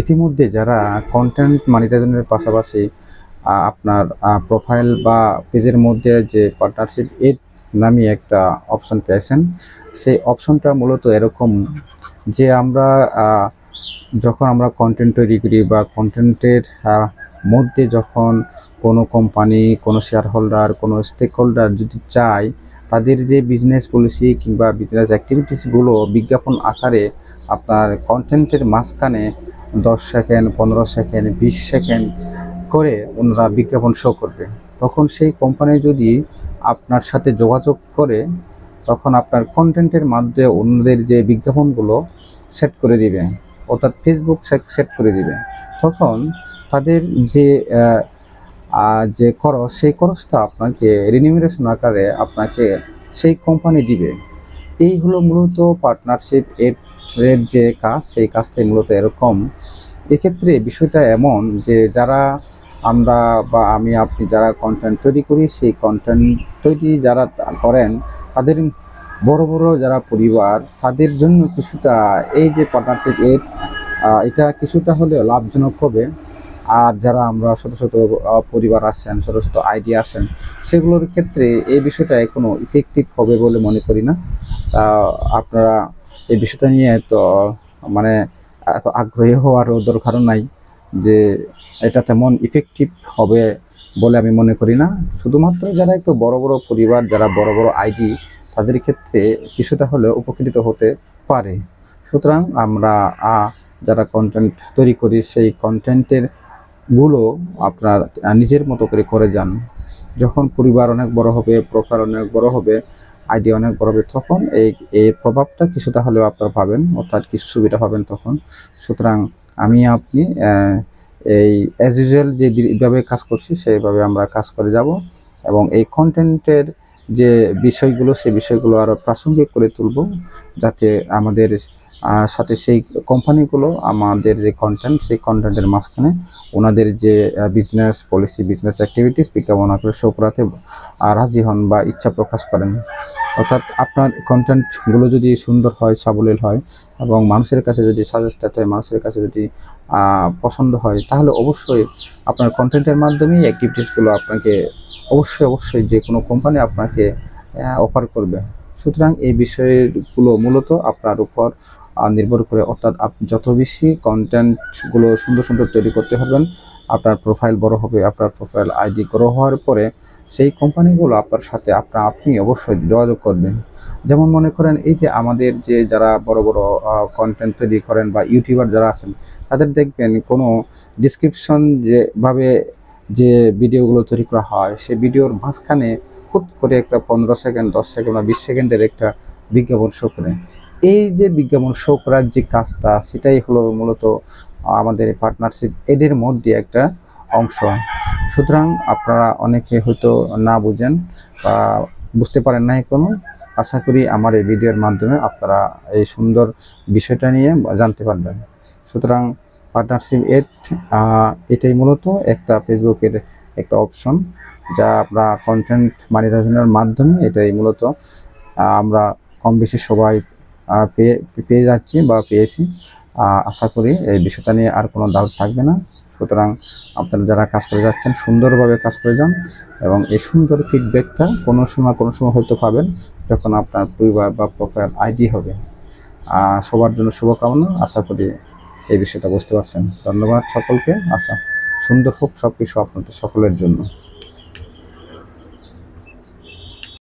ইতিমধ্যে যারা কন্টেন্ট মনিটাইজেশনের পাশাপাশি আপনার প্রোফাইল বা পেজের মধ্যে যে পার্টনারশিপ এড নামে একটা অপশন পেয়েছেন, সেই অপশনটা মূলত এরকম যে আমরা যখন আমরা কন্টেন্ট তৈরি করি বা কন্টেন্টের মধ্যে যখন কোনো কোম্পানি, কোনো শেয়ার হোল্ডার, কোনো স্টেক হোল্ডার যদি চায় তাদের যে বিজনেস পলিসি কিংবা বিজনেস অ্যাক্টিভিটিসগুলো বিজ্ঞাপন আকারে আপনার কন্টেন্টের মাঝখানে 10 সেকেন্ড, 15 সেকেন্ড, 20 সেকেন্ড করে ওনারা বিজ্ঞাপন শো করবে, তখন সেই কোম্পানি যদি আপনার সাথে যোগাযোগ করে তখন আপনার কন্টেন্টের মাধ্যমে অন্যদের যে বিজ্ঞাপনগুলো সেট করে দিবে, অর্থাৎ ফেসবুক সেট করে দিবে, তখন তাদের যে যে খরচ, সেই খরচটা আপনাকে রিনিউমারেশন আকারে আপনাকে সেই কোম্পানি দিবে। এই হলো মূলত পার্টনারশিপ এর যে কাজ, সেই কাজটাই মূলত এরকম। এক্ষেত্রে বিষয়টা এমন যে যারা আমরা বা আমি আপনি যারা কন্টেন্ট তৈরি করি, সেই কন্টেন্ট তৈরি যারা করেন তাদের বড় বড় যারা পরিবার, তাদের জন্য কিছুটা এই যে পার্টনারশিপ এর এটা কিছুটা হলেও লাভজনক হবে। আর যারা আমরা ছোটো ছোটো পরিবার আছেন, ছোটো ছোটো আইডিয়া আছেন, সেগুলোর ক্ষেত্রে এই বিষয়টা এখনও ইফেক্টিভ হবে বলে মনে করি না। আপনারা এই বিষয়টা নিয়ে তো মানে এত আগ্রহী হওয়ারও দরকারও নাই যে এটা তেমন ইফেক্টিভ হবে বলে আমি মনে করি না। শুধুমাত্র যারা একটু বড় বড় পরিবার, যারা বড় বড় আইডি, তাদের ক্ষেত্রে কিছুটা হলেও উপকৃত হতে পারে। সুতরাং আমরা যারা কন্টেন্ট তৈরি করি, সেই কন্টেন্টের গুলো আপনার নিজের মতো করে যান। যখন পরিবার অনেক বড় হবে, প্রোফাইল অনেক বড় হবে, আইডিয়া অনেক বড় হবে, তখন এই প্রভাবটা কিছুটা হলেও আপনারা পাবেন, অর্থাৎ কিছু সুবিধা পাবেন তখন। সুতরাং আমি আপনি এই অ্যাজ ইউজুয়াল যেভাবে কাজ করছি সেইভাবে আমরা কাজ করে যাব, এবং এই কন্টেন্টের যে বিষয়গুলো, সেই বিষয়গুলো আরও প্রাসঙ্গিক করে তুলব, যাতে আমাদের সাথে সেই কোম্পানিগুলো আমাদের যে কন্টেন্ট, সেই কন্টেন্টের মাঝখানে ওনাদের যে বিজনেস পলিসি, বিজনেস অ্যাক্টিভিটিস বিজ্ঞাপন আকারে শো করাতে রাজি হন বা ইচ্ছা প্রকাশ করেন। অর্থাৎ আপনার কন্টেন্টগুলো যদি সুন্দর হয়, সাবলীল হয় এবং মানুষের কাছে যদি সাজেস্টেড হয়, মানুষের কাছে যদি পছন্দ হয়, তাহলে অবশ্যই আপনার কন্টেন্টের মাধ্যমেই অ্যাক্টিভিটিসগুলো আপনাকে অবশ্যই যে কোনো কোম্পানি আপনাকে অফার করবে। সুতরাং এই বিষয়গুলো মূলত আপনার উপর নির্ভর করে, অর্থাৎ আপনি যত বেশি কন্টেন্টগুলো সুন্দর সুন্দর তৈরি করতে পারবেন, আপনার প্রোফাইল বড় হবে, আপনার প্রোফাইল আইডি গ্রো হওয়ার পরে সেই কোম্পানিগুলো আপনার সাথে আপনি অবশ্যই যোগাযোগ করবেন। যেমন মনে করেন এই যে আমাদের যে যারা বড় বড় কন্টেন্ট তৈরি করেন বা ইউটিউবার যারা আছেন, তাদের দেখবেন কোনো ডিসক্রিপশন যেভাবে যে ভিডিওগুলো তৈরি করা হয়, সেই ভিডিওর মাঝখানে হুট করে একটা 15 সেকেন্ড, 10 সেকেন্ড বা 20 সেকেন্ডের একটা বিজ্ঞাপন শো করে। এই যে বিজ্ঞাপন শো করার যে কাজটা, সেটাই হলো মূলত আমাদের পার্টনারশিপ এডের মধ্যে একটা অংশ। সুতরাং আপনারা অনেকে হয়তো না বুঝেন বা বুঝতে পারেন না এখনো। আশা করি আমার এই ভিডিওর মাধ্যমে আপনারা এই সুন্দর বিষয়টা নিয়ে জানতে পারবেন। সুতরাং পার্টনারশিপ এড এটাই মূলত একটা ফেসবুকের একটা অপশন, যা আমরা কন্টেন্ট মনিটাইজেশনের মাধ্যমে এটাই মূলত আমরা কম বেশি সবাই পেয়ে যাচ্ছি বা পেয়েছি। আশা করি এই বিষয়টা নিয়ে আর কোনো ডাউট থাকবে না। সুতরাং আপনারা যারা কাজ করে যাচ্ছেন, সুন্দরভাবে কাজ করে যান, এবং এই সুন্দর ফিডব্যাকটা কোনো সময় হয়তো পাবেন যখন আপনার পরিবার বা প্রোফাইল আইডি হবে। সবার জন্য শুভকামনা। আশা করি এই বিষয়টা বুঝতে পারছেন। ধন্যবাদ সকলকে। সুন্দর হোক সব কিছু আপনাদের সকলের জন্য।